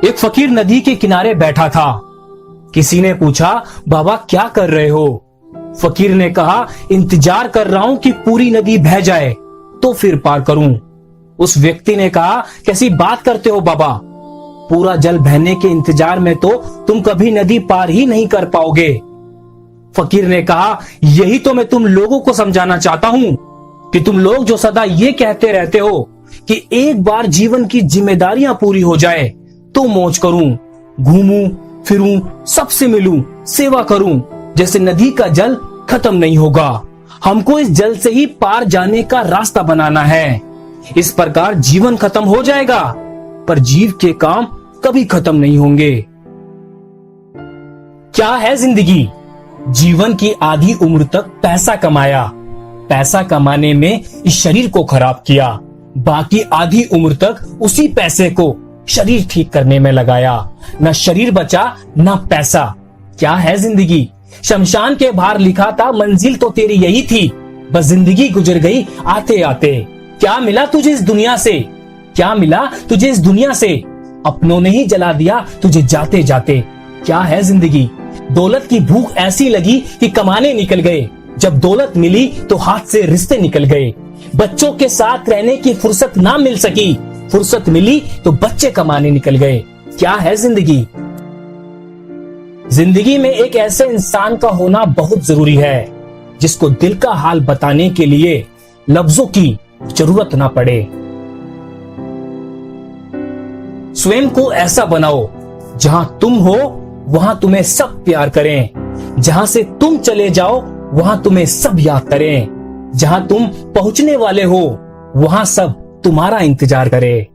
एक फकीर नदी के किनारे बैठा था। किसी ने पूछा, बाबा क्या कर रहे हो? फकीर ने कहा, इंतजार कर रहा हूं कि पूरी नदी बह जाए तो फिर पार करूं। उस व्यक्ति ने कहा, कैसी बात करते हो बाबा, पूरा जल बहने के इंतजार में तो तुम कभी नदी पार ही नहीं कर पाओगे। फकीर ने कहा, यही तो मैं तुम लोगों को समझाना चाहता हूं कि तुम लोग जो सदा ये कहते रहते हो कि एक बार जीवन की जिम्मेदारियां पूरी हो जाए तो मौज करूं, घूमूं फिरूं, सबसे मिलूं, सेवा करूं, जैसे नदी का जल खत्म नहीं होगा। हमको इस जल से ही पार जाने का रास्ता बनाना है। इस प्रकार जीवन खत्म हो जाएगा पर जीव के काम कभी खत्म नहीं होंगे। क्या है जिंदगी? जीवन की आधी उम्र तक पैसा कमाया, पैसा कमाने में इस शरीर को खराब किया, बाकी आधी उम्र तक उसी पैसे को शरीर ठीक करने में लगाया। न शरीर बचा न पैसा। क्या है जिंदगी? शमशान के बाहर लिखा था, मंजिल तो तेरी यही थी, बस जिंदगी गुजर गई आते आते। क्या मिला तुझे इस दुनिया से? क्या मिला तुझे इस दुनिया से? अपनों ने ही जला दिया तुझे जाते जाते। क्या है जिंदगी? दौलत की भूख ऐसी लगी कि कमाने निकल गए, जब दौलत मिली तो हाथ से रिश्ते निकल गए। बच्चों के साथ रहने की फुर्सत ना मिल सकी, फुर्सत मिली तो बच्चे कमाने निकल गए। क्या है जिंदगी? जिंदगी में एक ऐसे इंसान का होना बहुत जरूरी है जिसको दिल का हाल बताने के लिए लफ्जों की जरूरत ना पड़े। स्वयं को ऐसा बनाओ जहां तुम हो वहां तुम्हें सब प्यार करें, जहां से तुम चले जाओ वहां तुम्हें सब याद करें, जहां तुम पहुंचने वाले हो वहां सब तुम्हारा इंतजार करें।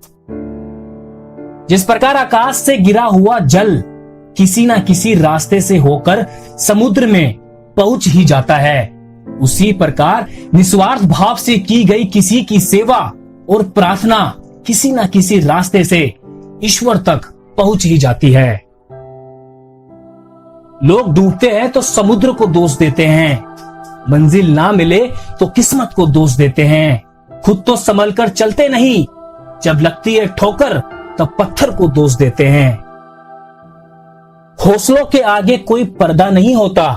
जिस प्रकार आकाश से गिरा हुआ जल किसी ना किसी रास्ते से होकर समुद्र में पहुंच ही जाता है, उसी प्रकार निस्वार्थ भाव से की गई किसी की सेवा और प्रार्थना किसी ना किसी रास्ते से ईश्वर तक पहुंच ही जाती है। लोग डूबते हैं तो समुद्र को दोष देते हैं, मंजिल ना मिले तो किस्मत को दोष देते हैं, खुद तो संभल कर चलते नहीं, जब लगती है ठोकर तब पत्थर को दोष देते हैं। हौसलों के आगे कोई पर्दा नहीं होता,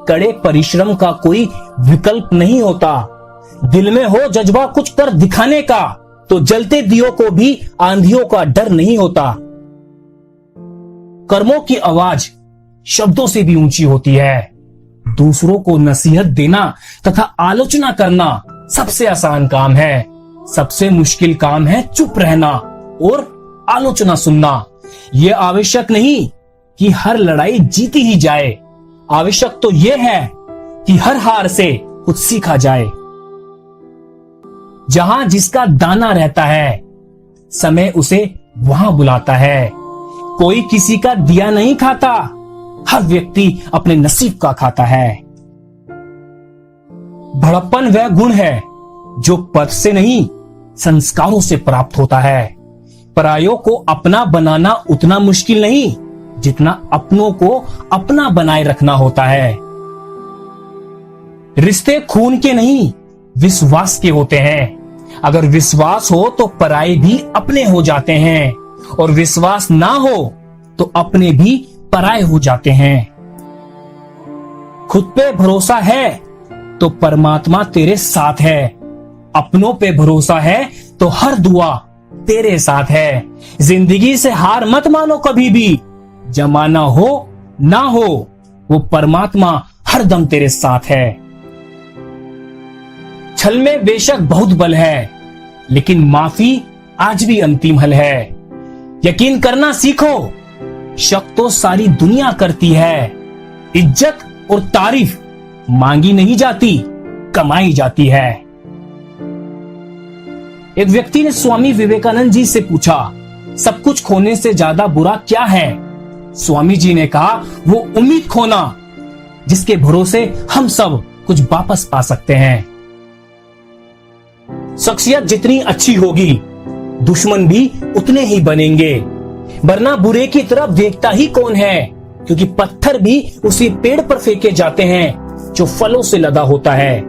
कड़े परिश्रम का कोई विकल्प नहीं होता। दिल में हो जज्बा कुछ कर दिखाने का तो जलते दियों को भी आंधियों का डर नहीं होता। कर्मों की आवाज शब्दों से भी ऊंची होती है। दूसरों को नसीहत देना तथा आलोचना करना सबसे आसान काम है, सबसे मुश्किल काम है चुप रहना और आलोचना सुनना। यह आवश्यक नहीं कि हर लड़ाई जीती ही जाए, आवश्यक तो यह है कि हर हार से कुछ सीखा जाए। जहां जिसका दाना रहता है समय उसे वहां बुलाता है। कोई किसी का दिया नहीं खाता, हर व्यक्ति अपने नसीब का खाता है। बड़प्पन वह गुण है जो पद से नहीं संस्कारों से प्राप्त होता है। परायों को अपना बनाना उतना मुश्किल नहीं जितना अपनों को अपना बनाए रखना होता है। रिश्ते खून के नहीं विश्वास के होते हैं। अगर विश्वास हो तो पराये भी अपने हो जाते हैं और विश्वास ना हो तो अपने भी पराये हो जाते हैं। खुद पे भरोसा है तो परमात्मा तेरे साथ है, अपनों पे भरोसा है तो हर दुआ तेरे साथ है। जिंदगी से हार मत मानो कभी भी, जमाना हो ना हो वो परमात्मा हरदम तेरे साथ है। छल में बेशक बहुत बल है लेकिन माफी आज भी अंतिम हल है। यकीन करना सीखो, शक तो सारी दुनिया करती है। इज्जत और तारीफ मांगी नहीं जाती, कमाई जाती है। एक व्यक्ति ने स्वामी विवेकानंद जी से पूछा, सब कुछ खोने से ज्यादा बुरा क्या है? स्वामी जी ने कहा, वो उम्मीद खोना जिसके भरोसे हम सब कुछ वापस पा सकते हैं। शख्सियत जितनी अच्छी होगी दुश्मन भी उतने ही बनेंगे, वरना बुरे की तरफ देखता ही कौन है, क्योंकि पत्थर भी उसी पेड़ पर फेंके जाते हैं जो फलों से लदा होता है।